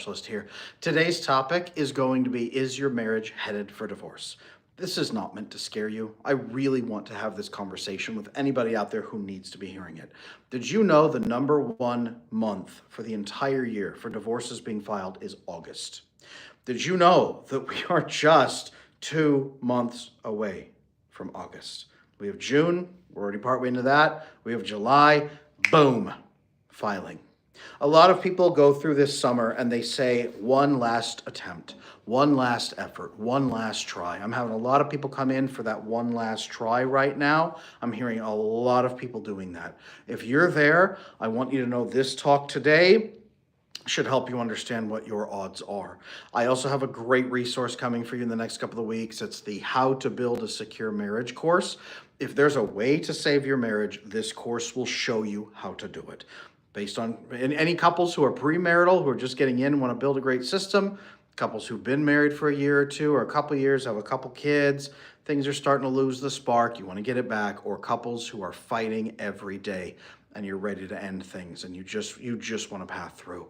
Here. Today's topic is going to be, is your marriage headed for divorce? This is not meant to scare you. I really want to have this conversation with anybody out there who needs to be hearing it. Did you know the number one month for the entire year for divorces being filed is August? Did you know that we are just 2 months away from August? We have June, we're already partway into that. We have July, boom, filing. A lot of people go through this summer and they say, one last attempt, one last effort, one last try. I'm having a lot of people come in for that one last try right now. I'm hearing a lot of people doing that. If you're there, I want you to know this talk today should help you understand what your odds are. I also have a great resource coming for you in the next couple of weeks. It's the How to Build a Secure Marriage course. If there's a way to save your marriage, this course will show you how to do it. Based on any couples who are premarital, who are just getting in, want to build a great system, couples who've been married for a year or two or a couple years, have a couple kids, things are starting to lose the spark, you want to get it back, or couples who are fighting every day and you're ready to end things and you just want to path through.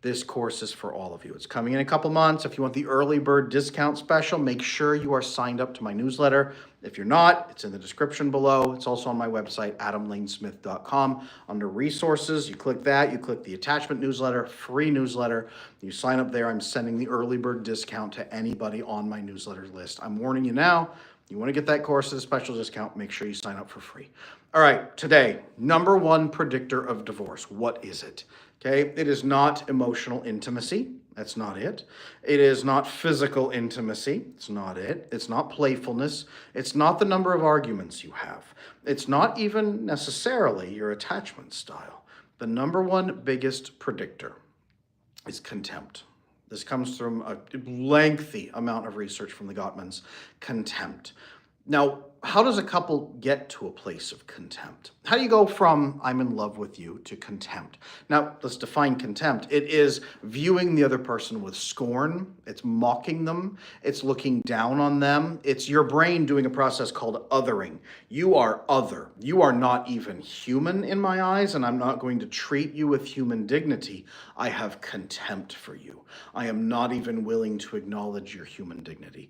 This course is for all of you. It's coming in a couple months. If you want the early bird discount special, make sure you are signed up to my newsletter. If you're not, it's in the description below. It's also on my website, adamlanesmith.com. Under resources, you click that, you click the attachment newsletter, free newsletter. You sign up there. I'm sending the early bird discount to anybody on my newsletter list. I'm warning you now. You want to get that course at a special discount, make sure you sign up for free. All right, today, number one predictor of divorce. What is it? Okay, it is not emotional intimacy. That's not it. It is not physical intimacy. It's not it. It's not playfulness. It's not the number of arguments you have. It's not even necessarily your attachment style. The number one biggest predictor is contempt. This comes from a lengthy amount of research from the Gottmans. Contempt. Now, how does a couple get to a place of contempt? How do you go from I'm in love with you to contempt? Now, let's define contempt. It is viewing the other person with scorn. It's mocking them. It's looking down on them. It's your brain doing a process called othering. You are other. You are not even human in my eyes, and I'm not going to treat you with human dignity. I have contempt for you. I am not even willing to acknowledge your human dignity.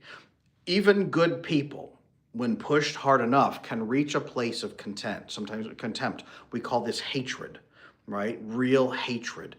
Even good people, when pushed hard enough, can reach a place of sometimes contempt. We call this hatred, right? Real hatred.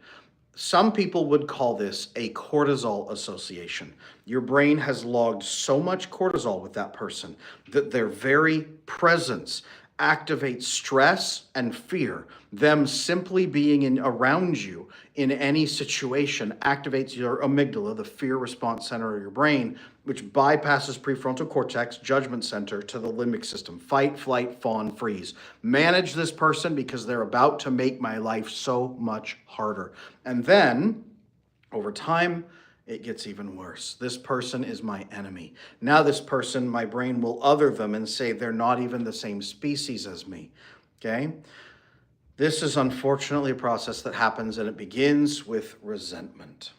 Some people would call this a cortisol association. Your brain has logged so much cortisol with that person that their very presence activates stress and fear. Them simply being around you in any situation activates your amygdala, the fear response center of your brain, which bypasses prefrontal cortex, judgment center, to the limbic system. Fight, flight, fawn, freeze. Manage this person because they're about to make my life so much harder. And then, over time, it gets even worse. This person is my enemy. Now this person, my brain will other them and say they're not even the same species as me, okay? This is unfortunately a process that happens, and it begins with resentment.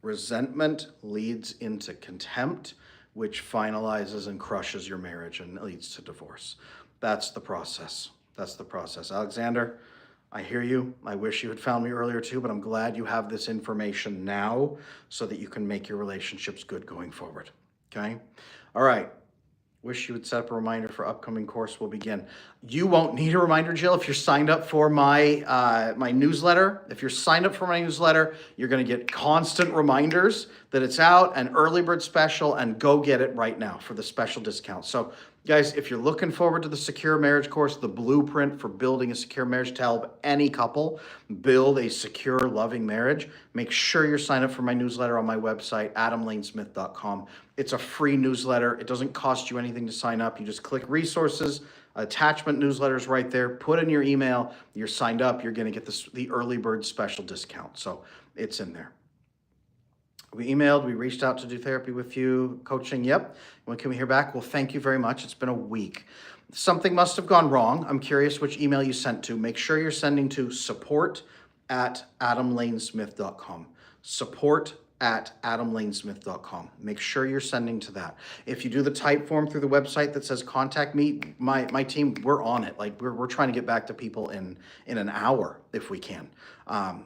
Resentment leads into contempt, which finalizes and crushes your marriage and leads to divorce. That's the process. That's the process. Alexander, I hear you. I wish you had found me earlier too, but I'm glad you have this information now so that you can make your relationships good going forward. Okay? All right. Wish you would set up a reminder for upcoming course will begin. You won't need a reminder, Jill, if you're signed up for my my newsletter. If you're signed up for my newsletter, you're going to get constant reminders that it's out, an early bird special, and go get it right now for the special discount. So, guys, if you're looking forward to the Secure Marriage course, the blueprint for building a secure marriage to help any couple build a secure, loving marriage, make sure you're signed up for my newsletter on my website, adamlanesmith.com. It's a free newsletter. It doesn't cost you anything to sign up. You just click resources, attachment newsletters right there, put in your email, you're signed up, you're going to get the early bird special discount. So it's in there. We emailed, we reached out to do therapy with you, coaching, yep. When can we hear back? Well, thank you very much. It's been a week. Something must have gone wrong. I'm curious which email you sent to. Make sure you're sending to support@adamlanesmith.com. Support support@adamlanesmith.com. Make sure you're sending to that. If you do the type form through the website that says contact me, my team, we're on it. Like we're trying to get back to people in an hour if we can.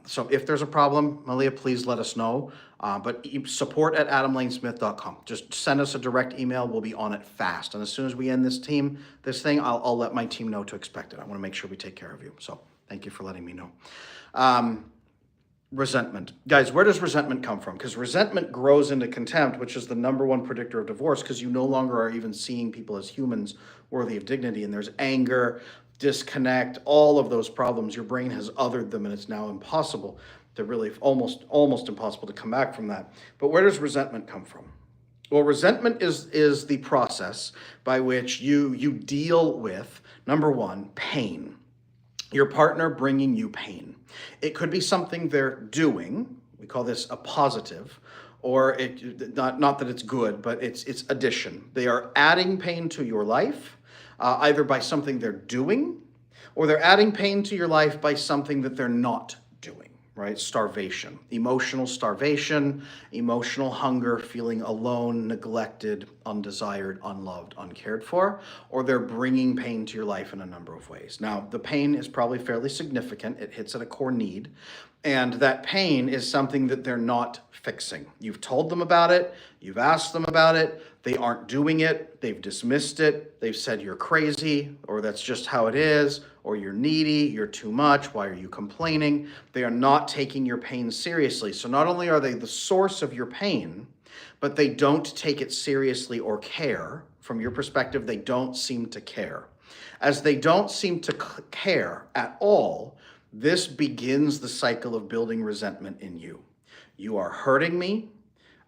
So if there's a problem, Malia, please let us know. But support@adamlanesmith.com. Just send us a direct email. We'll be on it fast. And as soon as we end this thing, I'll let my team know to expect it. I want to make sure we take care of you. So thank you for letting me know. Resentment. Guys, where does resentment come from? Because resentment grows into contempt, which is the number one predictor of divorce, because you no longer are even seeing people as humans worthy of dignity. And there's anger, disconnect, all of those problems. Your brain has othered them, and it's now impossible to really, almost impossible to come back from that. But where does resentment come from? Well, resentment is the process by which you deal with, number one, pain. Your partner bringing you pain. It could be something they're doing. We call this a positive, or not that it's good, but it's addition. They are adding pain to your life, either by something they're doing, or they're adding pain to your life by something that they're not doing. Right? Starvation, emotional hunger, feeling alone, neglected, undesired, unloved, uncared for, or they're bringing pain to your life in a number of ways. Now, the pain is probably fairly significant. It hits at a core need, and that pain is something that they're not fixing. You've told them about it. You've asked them about it. They aren't doing it. They've dismissed it. They've said you're crazy, or that's just how it is, or you're needy, you're too much, why are you complaining? They are not taking your pain seriously. So not only are they the source of your pain, but they don't take it seriously or care. From your perspective, they don't seem to care. As they don't seem to care at all, this begins the cycle of building resentment in you. You are hurting me.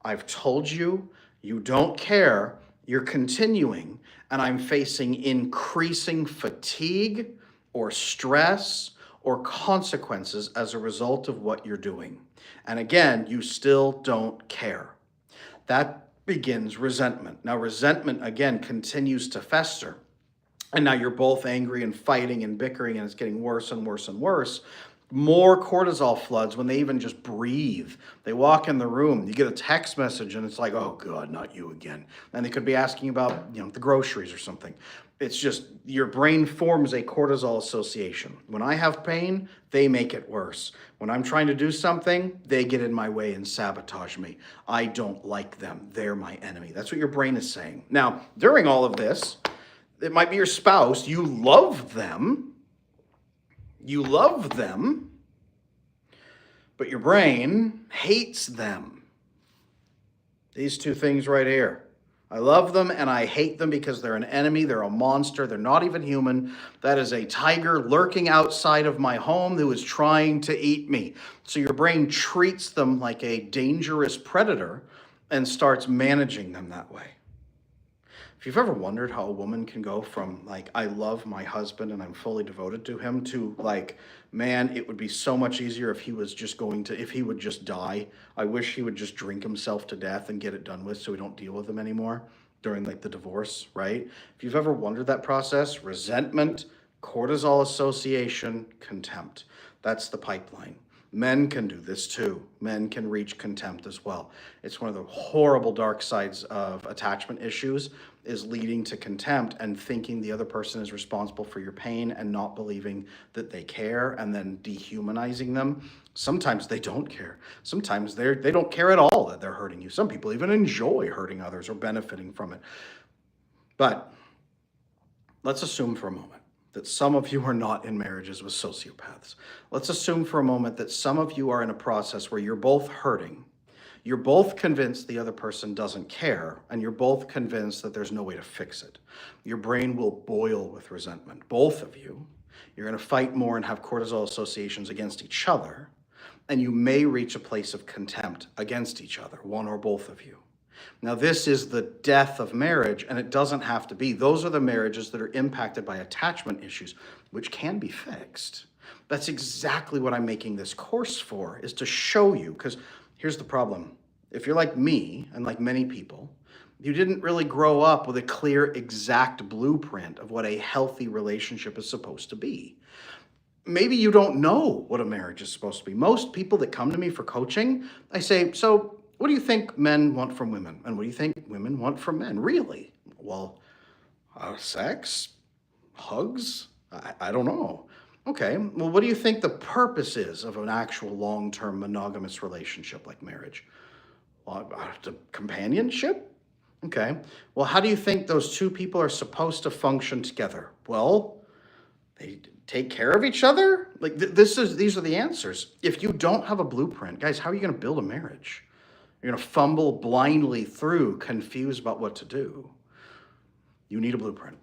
I've told you. You don't care. You're continuing. And I'm facing increasing fatigue or stress or consequences as a result of what you're doing. And again, you still don't care. That begins resentment. Now, resentment, again, continues to fester. And now you're both angry and fighting and bickering, and it's getting worse and worse and worse. More cortisol floods when they even just breathe. They walk in the room, you get a text message, and it's like, oh God, not you again. And they could be asking about, the groceries or something. It's just your brain forms a cortisol association. When I have pain, they make it worse. When I'm trying to do something, they get in my way and sabotage me. I don't like them. They're my enemy. That's what your brain is saying. Now, during all of this, it might be your spouse. You love them. But your brain hates them. These two things right here. I love them and I hate them because they're an enemy. They're a monster. They're not even human. That is a tiger lurking outside of my home who is trying to eat me. So your brain treats them like a dangerous predator and starts managing them that way. If you've ever wondered how a woman can go from I love my husband and I'm fully devoted to him to man, it would be so much easier if he was just if he would just die. I wish he would just drink himself to death and get it done with so we don't deal with him anymore during the divorce, right? If you've ever wondered that process, resentment, cortisol association, contempt, that's the pipeline. Men can do this too. Men can reach contempt as well. It's one of the horrible dark sides of attachment issues is leading to contempt and thinking the other person is responsible for your pain and not believing that they care and then dehumanizing them. Sometimes they don't care. Sometimes they don't care at all that they're hurting you. Some people even enjoy hurting others or benefiting from it. But let's assume for a moment that some of you are not in marriages with sociopaths. Let's assume for a moment that some of you are in a process where you're both hurting, you're both convinced the other person doesn't care, and you're both convinced that there's no way to fix it. Your brain will boil with resentment, both of you. You're going to fight more and have cortisol associations against each other, and you may reach a place of contempt against each other, one or both of you. Now, this is the death of marriage, and it doesn't have to be. Those are the marriages that are impacted by attachment issues, which can be fixed. That's exactly what I'm making this course for, is to show you, because here's the problem. If you're like me, and like many people, you didn't really grow up with a clear, exact blueprint of what a healthy relationship is supposed to be. Maybe you don't know what a marriage is supposed to be. Most people that come to me for coaching, I say, so What do you think men want from women? And what do you think women want from men? Really? Well, sex? Hugs? I don't know. Okay, well, what do you think the purpose is of an actual long term monogamous relationship like marriage? Well, companionship? Okay, well, how do you think those two people are supposed to function together? Well, they take care of each other? Like these are the answers. If you don't have a blueprint, guys, how are you going to build a marriage? You're going to fumble blindly through, confused about what to do. You need a blueprint.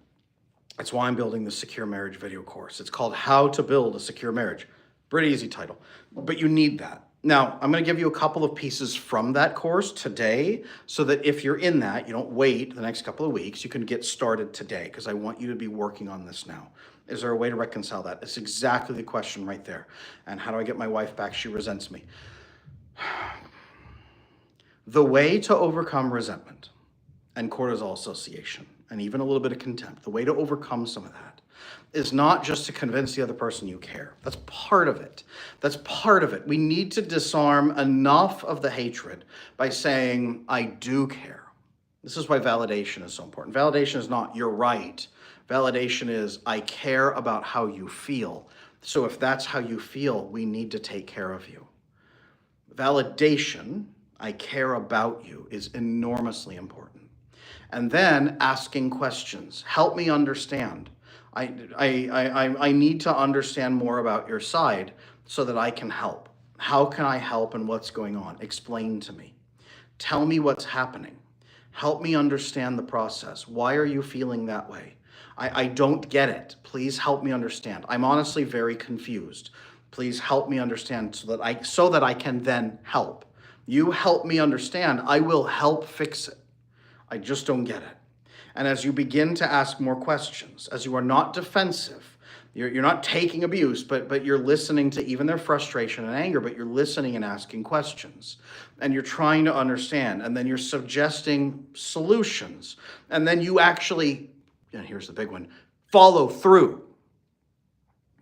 That's why I'm building the Secure Marriage video course. It's called How to Build a Secure Marriage. Pretty easy title, but you need that. Now, I'm going to give you a couple of pieces from that course today so that if you're in that, you don't wait the next couple of weeks. You can get started today because I want you to be working on this now. Is there a way to reconcile that? It's exactly the question right there. And how do I get my wife back? She resents me. The way to overcome resentment and cortisol association and even a little bit of contempt, the way to overcome some of that is not just to convince the other person you care. That's part of it. That's part of it. We need to disarm enough of the hatred by saying, I do care. This is why validation is so important. Validation is not, you're right. Validation is, I care about how you feel. So if that's how you feel, we need to take care of you. Validation, I care about you, is enormously important. And then asking questions. Help me understand. I need to understand more about your side so that I can help. How can I help and what's going on? Explain to me. Tell me what's happening. Help me understand the process. Why are you feeling that way? I don't get it. Please help me understand. I'm honestly very confused. Please help me understand so that I can then help. You help me understand, I will help fix it. I just don't get it. And as you begin to ask more questions, as you are not defensive, you're not taking abuse, but you're listening to even their frustration and anger, but you're listening and asking questions. And you're trying to understand, and then you're suggesting solutions. And then you actually, and here's the big one, follow through.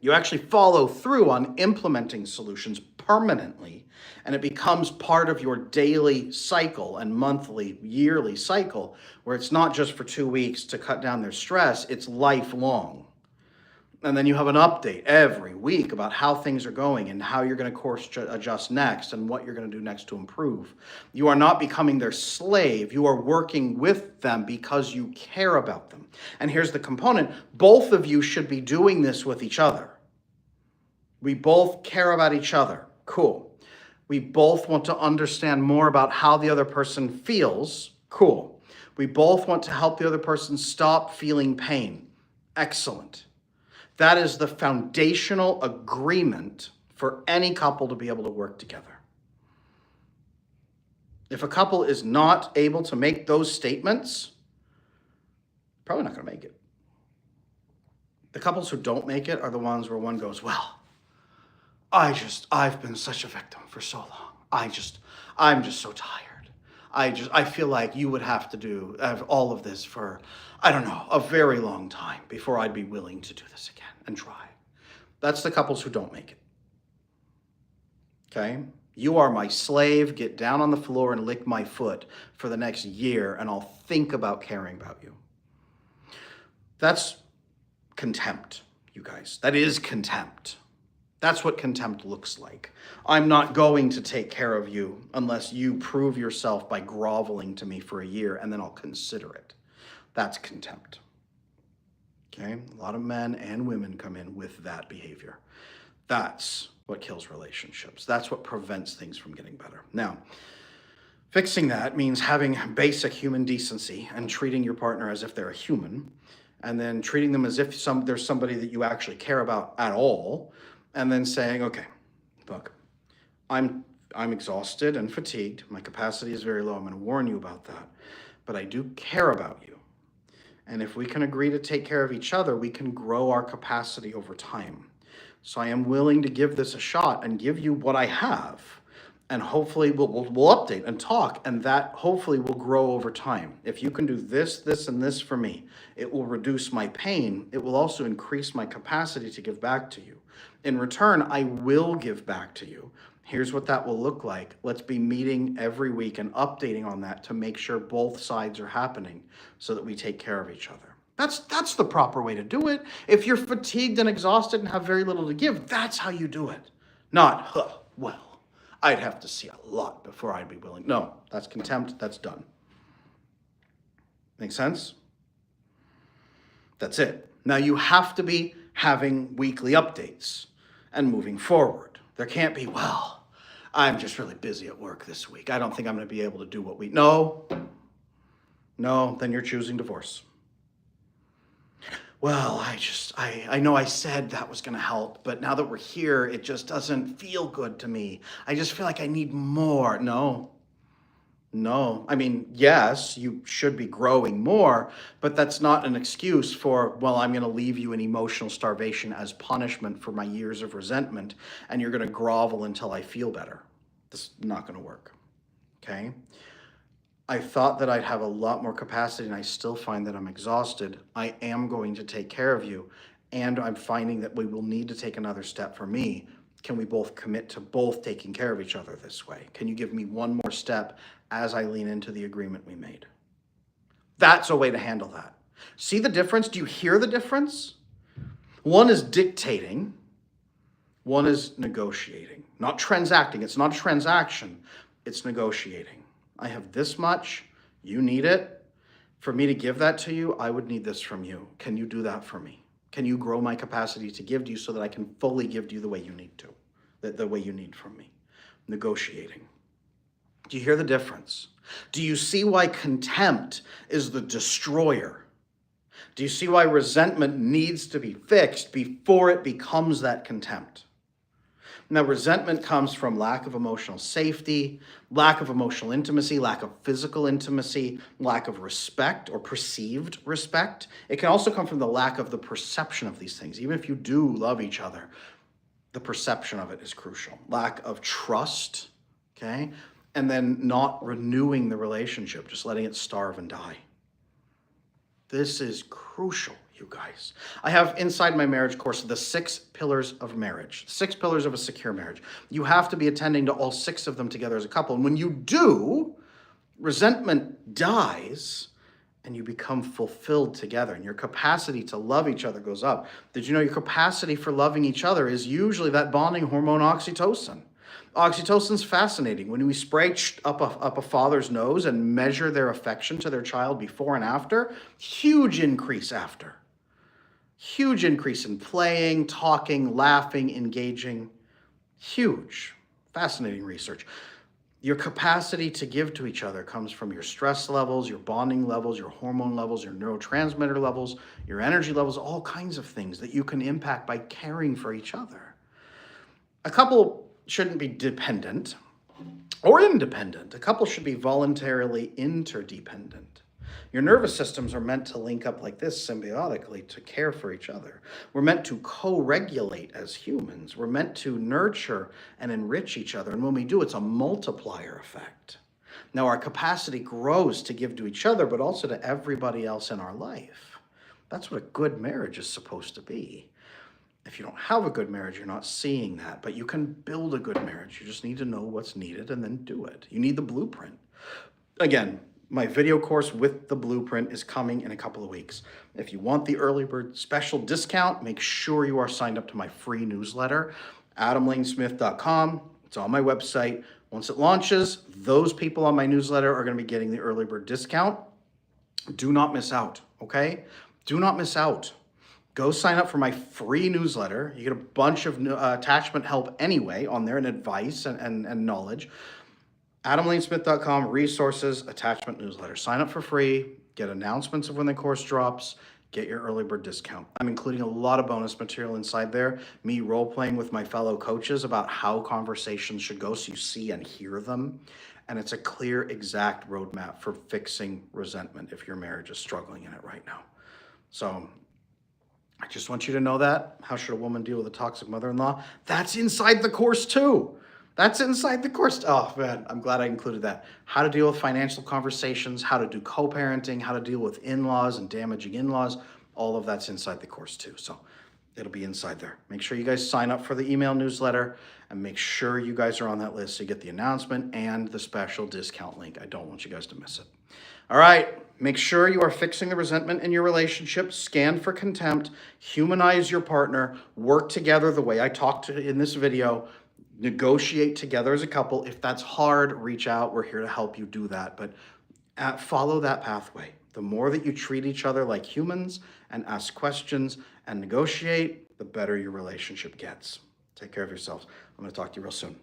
You actually follow through on implementing solutions permanently, and it becomes part of your daily cycle and monthly, yearly cycle, where it's not just for 2 weeks to cut down their stress, it's lifelong. And then you have an update every week about how things are going and how you're going to course adjust next and what you're going to do next to improve. You are not becoming their slave. You are working with them because you care about them. And here's the component. Both of you should be doing this with each other. We both care about each other. Cool. We both want to understand more about how the other person feels. Cool. We both want to help the other person stop feeling pain. Excellent. That is the foundational agreement for any couple to be able to work together. If a couple is not able to make those statements, probably not going to make it. The couples who don't make it are the ones where one goes, well, I've been such a victim for so long. I'm just so tired. I feel like you would have to have all of this for, I don't know, a very long time before I'd be willing to do this again and try. That's the couples who don't make it. Okay? You are my slave. Get down on the floor and lick my foot for the next year, and I'll think about caring about you. That's contempt, you guys. That is contempt. That's what contempt looks like. I'm not going to take care of you unless you prove yourself by groveling to me for a year, and then I'll consider it. That's contempt. Okay? A lot of men and women come in with that behavior. That's what kills relationships. That's what prevents things from getting better. Now, fixing that means having basic human decency and treating your partner as if they're a human, and then treating them as if there's somebody that you actually care about at all, and then saying, okay, look, I'm exhausted and fatigued. My capacity is very low. I'm going to warn you about that. But I do care about you. And if we can agree to take care of each other, we can grow our capacity over time. So I am willing to give this a shot and give you what I have. And hopefully we'll update and talk, and that hopefully will grow over time. If you can do this, this, and this for me, it will reduce my pain. It will also increase my capacity to give back to you. In return, I will give back to you. Here's what that will look like. Let's be meeting every week and updating on that to make sure both sides are happening so that we take care of each other. That's the proper way to do it. If you're fatigued and exhausted and have very little to give, that's how you do it. Not, well, I'd have to see a lot before I'd be willing. No, that's contempt. That's done. Make sense? That's it. Now you have to be having weekly updates and moving forward. There can't be, well, I'm just really busy at work this week. I don't think I'm going to be able to do what we... No, then you're choosing divorce. Well, I know I said that was going to help, but now that we're here, it just doesn't feel good to me. I just feel like I need more. No. I mean, yes, you should be growing more, but that's not an excuse for, well, I'm going to leave you in emotional starvation as punishment for my years of resentment, and you're going to grovel until I feel better. This is not going to work, okay? I thought that I'd have a lot more capacity, and I still find that I'm exhausted. I am going to take care of you, and I'm finding that we will need to take another step for me. Can we both commit to both taking care of each other this way? Can you give me one more step as I lean into the agreement we made? That's a way to handle that. See the difference? Do you hear the difference? One is dictating, one is negotiating. Not transacting. It's not a transaction. It's negotiating. I have this much. You need it. For me to give that to you, I would need this from you. Can you do that for me? Can you grow my capacity to give to you so that I can fully give to you the way you need to, the way you need from me? Negotiating. Do you hear the difference? Do you see why contempt is the destroyer? Do you see why resentment needs to be fixed before it becomes that contempt? Now, resentment comes from lack of emotional safety, lack of emotional intimacy, lack of physical intimacy, lack of respect or perceived respect. It can also come from the lack of the perception of these things. Even if you do love each other, the perception of it is crucial. Lack of trust, okay? And then not renewing the relationship, just letting it starve and die. This is crucial, you guys. I have inside my marriage course the 6 pillars of marriage, 6 pillars of a secure marriage. You have to be attending to all 6 of them together as a couple. And when you do, resentment dies and you become fulfilled together, and your capacity to love each other goes up. Did you know your capacity for loving each other is usually that bonding hormone oxytocin? Oxytocin's fascinating. When we spray up a father's nose and measure their affection to their child before and after, huge increase after. Huge increase in playing, talking, laughing, engaging. Huge. Fascinating research. Your capacity to give to each other comes from your stress levels, your bonding levels, your hormone levels, your neurotransmitter levels, your energy levels, all kinds of things that you can impact by caring for each other. A couple shouldn't be dependent or independent. A couple should be voluntarily interdependent. Your nervous systems are meant to link up like this symbiotically to care for each other. We're meant to co-regulate as humans. We're meant to nurture and enrich each other. And when we do, it's a multiplier effect. Now, our capacity grows to give to each other, but also to everybody else in our life. That's what a good marriage is supposed to be. If you don't have a good marriage, you're not seeing that, but you can build a good marriage. You just need to know what's needed and then do it. You need the blueprint. Again, my video course with the blueprint is coming in a couple of weeks. If you want the early bird special discount, make sure you are signed up to my free newsletter, adamlanesmith.com. It's on my website. Once it launches, those people on my newsletter are going to be getting the early bird discount. Do not miss out, okay? Do not miss out. Go sign up for my free newsletter. You get a bunch of attachment help anyway on there and advice and knowledge. AdamLaneSmith.com, resources, attachment newsletter. Sign up for free, get announcements of when the course drops, get your early bird discount. I'm including a lot of bonus material inside there, me role-playing with my fellow coaches about how conversations should go so you see and hear them. And it's a clear, exact roadmap for fixing resentment if your marriage is struggling in it right now. So I just want you to know that. How should a woman deal with a toxic mother-in-law? That's inside the course too. That's inside the course. Oh man, I'm glad I included that. How to deal with financial conversations, how to do co-parenting, how to deal with in-laws and damaging in-laws. All of that's inside the course too. So It'll be inside there. Make sure you guys sign up for the email newsletter and make sure you guys are on that list so you get the announcement and the special discount link. I don't want you guys to miss it. All right, make sure you are fixing the resentment in your relationship, scan for contempt, humanize your partner, work together the way I talked in this video, negotiate together as a couple. If that's hard, reach out. We're here to help you do that. But follow that pathway. The more that you treat each other like humans and ask questions and negotiate, the better your relationship gets. Take care of yourselves. I'm going to talk to you real soon.